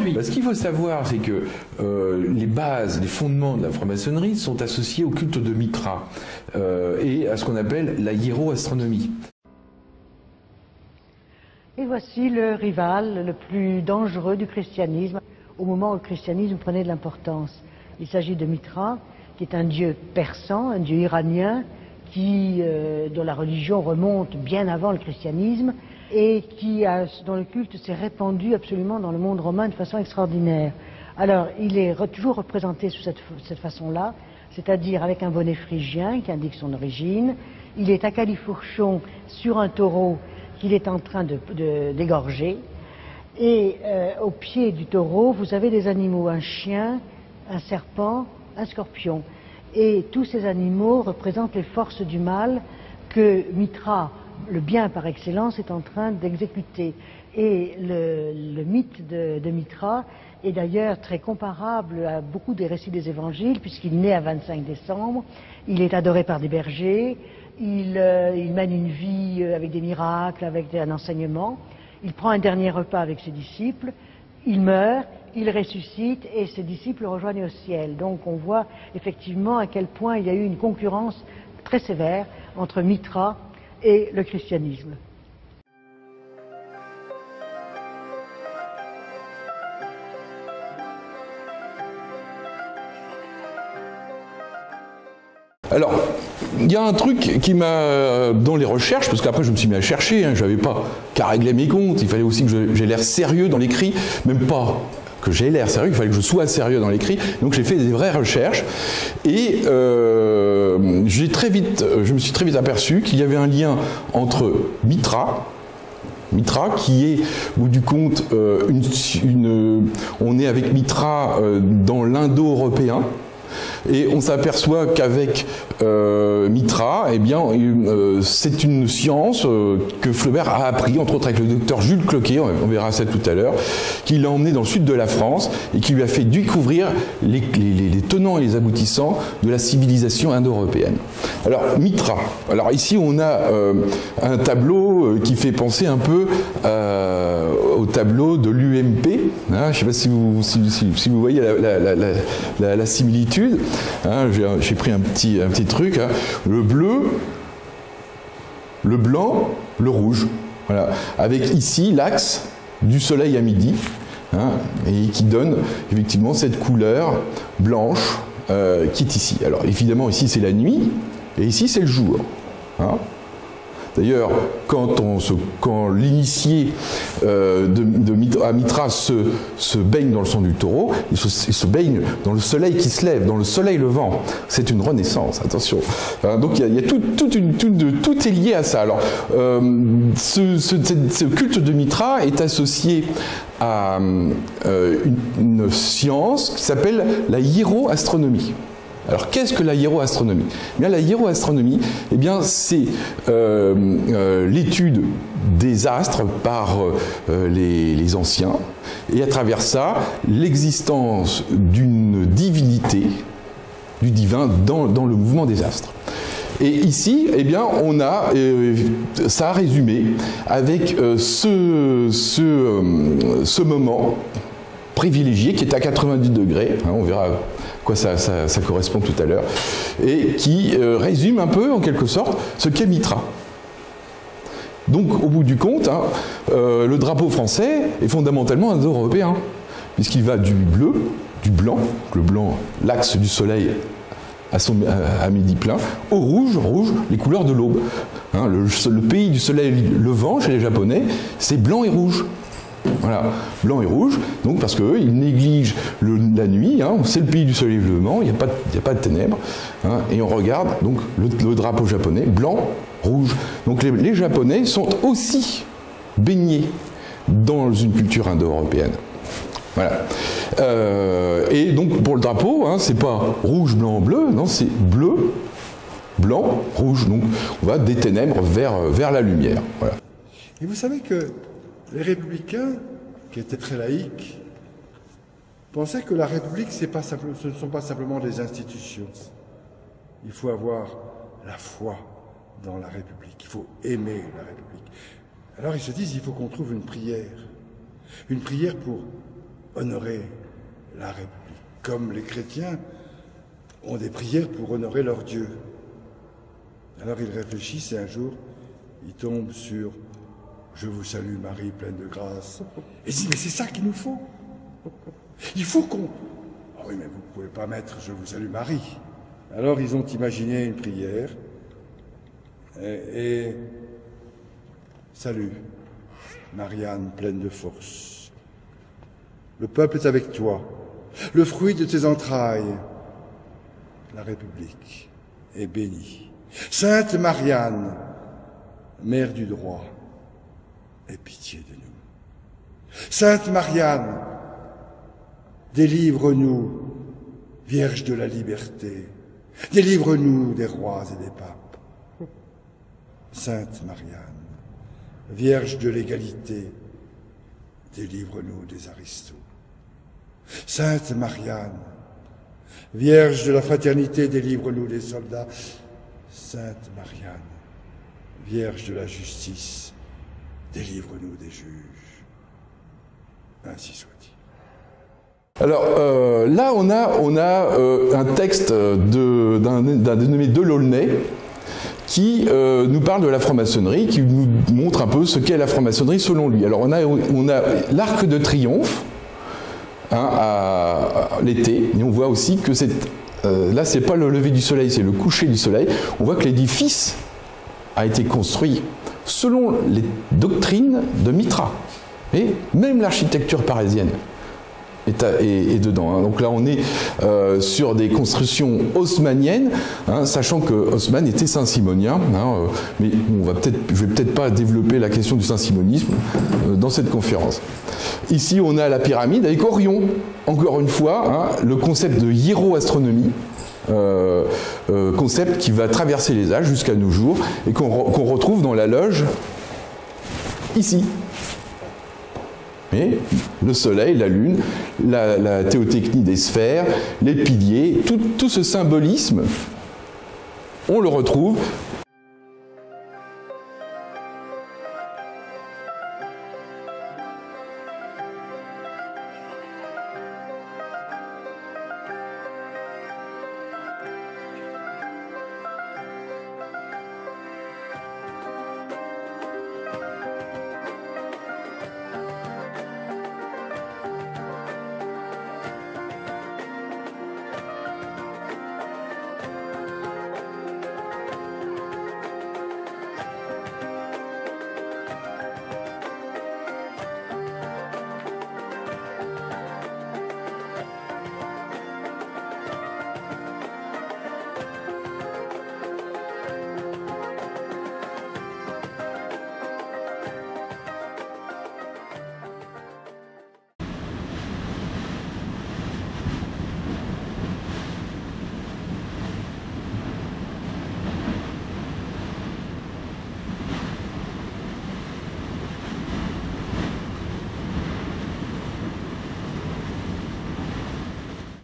franc-maçonnerie. Ce qu'il faut savoir, c'est que les bases, les fondements de la franc-maçonnerie sont associés au culte de Mitra et à ce qu'on appelle la hiéroastronomie. Et voici le rival le plus dangereux du christianisme, au moment où le christianisme prenait de l'importance. Il s'agit de Mitra, qui est un dieu persan, un dieu iranien, dont la religion remonte bien avant le christianisme, et dont le culte s'est répandu absolument dans le monde romain de façon extraordinaire. Alors, il est toujours représenté sous cette façon-là, c'est-à-dire avec un bonnet phrygien qui indique son origine. Il est à califourchon sur un taureau qu'il est en train d'égorger. Et au pied du taureau, vous avez des animaux, un chien, un serpent, un scorpion. Et tous ces animaux représentent les forces du mal que Mitra, le bien par excellence, est en train d'exécuter. Et le mythe de Mitra est d'ailleurs très comparable à beaucoup des récits des évangiles, puisqu'il naît à 25 décembre, il est adoré par des bergers, il mène une vie avec des miracles, avec un enseignement, il prend un dernier repas avec ses disciples, il meurt, il ressuscite et ses disciples le rejoignent au ciel. Donc on voit effectivement à quel point il y a eu une concurrence très sévère entre Mitra et le christianisme. Alors, il y a un truc qui m'a, dans les recherches, parce qu'après je me suis mis à chercher, je n'avais pas qu'à régler mes comptes, il fallait aussi que j'ai l'air sérieux dans l'écrit, même pas que j'ai l'air sérieux, il fallait que je sois sérieux dans l'écrit, donc j'ai fait des vraies recherches, et je me suis très vite aperçu qu'il y avait un lien entre Mitra qui est, au bout du compte, on est avec Mitra dans l'indo-européen, et on s'aperçoit qu'avec Mitra, eh bien, c'est une science que Flaubert a appris, entre autres avec le docteur Jules Cloquet, on verra ça tout à l'heure, qui l'a emmené dans le sud de la France et qui lui a fait découvrir les tenants et les aboutissants de la civilisation indo-européenne. Alors, Mitra. Alors ici, on a un tableau qui fait penser un peu au tableau de l'UMP. Je ne sais pas si vous voyez la similitude. J'ai pris un petit truc. Le bleu, le blanc, le rouge. Voilà. Avec ici l'axe du soleil à midi, et qui donne effectivement cette couleur blanche qui est ici. Alors évidemment ici c'est la nuit et ici c'est le jour. D'ailleurs, quand l'initié à Mitra se baigne dans le sang du taureau, il se baigne dans le soleil qui se lève, dans le soleil levant. C'est une renaissance, attention. Donc il y a tout est lié à ça. Alors, ce culte de Mitra est associé à une science qui s'appelle la hiéroastronomie. Alors, qu'est-ce que la hiéroastronomie ? Eh bien, la hiéroastronomie, eh bien, c'est l'étude des astres par les anciens, et à travers ça, l'existence d'une divinité, du divin, dans le mouvement des astres. Et ici, eh bien, on a ça résumé avec ce moment privilégié qui est à 90 degrés, on verra à quoi ça correspond tout à l'heure, et qui résume un peu, en quelque sorte, ce qu'est Mitra. Donc, au bout du compte, le drapeau français est fondamentalement indo-européen, puisqu'il va du bleu, du blanc, le blanc, l'axe du soleil à midi plein, au rouge, les couleurs de l'aube. Le pays du soleil levant, chez les Japonais, c'est blanc et rouge. Voilà, blanc et rouge, donc parce qu'ils négligent la nuit, c'est le pays du soleil levant, il n'y a pas de ténèbres, et on regarde donc le drapeau japonais, blanc, rouge. Donc les Japonais sont aussi baignés dans une culture indo-européenne. Voilà. Et donc pour le drapeau, c'est pas rouge, blanc, bleu, non, c'est bleu, blanc, rouge. Donc on va des ténèbres vers la lumière. Voilà. Et vous savez que les républicains, qui étaient très laïcs, pensaient que la République, ce ne sont pas simplement des institutions. Il faut avoir la foi dans la République, il faut aimer la République. Alors ils se disent, il faut qu'on trouve une prière pour honorer la République, comme les chrétiens ont des prières pour honorer leur Dieu. Alors ils réfléchissent et un jour, ils tombent sur « Je vous salue Marie, pleine de grâce ». Et ils disent « Mais c'est ça qu'il nous faut. Il faut qu'on... » Ah oui, mais vous ne pouvez pas mettre « Je vous salue Marie ». Alors ils ont imaginé une prière et salut, Marianne, pleine de force. Le peuple est avec toi, le fruit de tes entrailles, la République, est bénie. Sainte Marianne, mère du droit, aie pitié de nous. Sainte Marianne, délivre-nous, Vierge de la liberté, délivre-nous des rois et des papes. Sainte Marianne, Vierge de l'égalité, délivre-nous des aristos. Sainte Marianne, Vierge de la fraternité, délivre-nous des soldats. Sainte Marianne, Vierge de la justice, délivre-nous des juges. Ainsi soit-il. Alors là, on a un texte d'un dénommé Delaunay qui nous parle de la franc-maçonnerie, qui nous montre un peu ce qu'est la franc-maçonnerie selon lui. Alors on a l'Arc de Triomphe à l'été, et on voit aussi que là c'est pas le lever du soleil, c'est le coucher du soleil. On voit que l'édifice a été construit selon les doctrines de Mitra, et même l'architecture parisienne est dedans. Hein. Donc là, on est sur des constructions haussmanniennes, hein, sachant que Haussmann était saint-simonien. Hein, mais je vais peut-être pas développer la question du saint-simonisme dans cette conférence. Ici, on a la pyramide avec Orion. Encore une fois, hein, le concept de hiéroastronomie. Concept qui va traverser les âges jusqu'à nos jours et qu'on retrouve dans la loge ici. Et le soleil, la lune, la théotechnie des sphères, les piliers, tout ce symbolisme, on le retrouve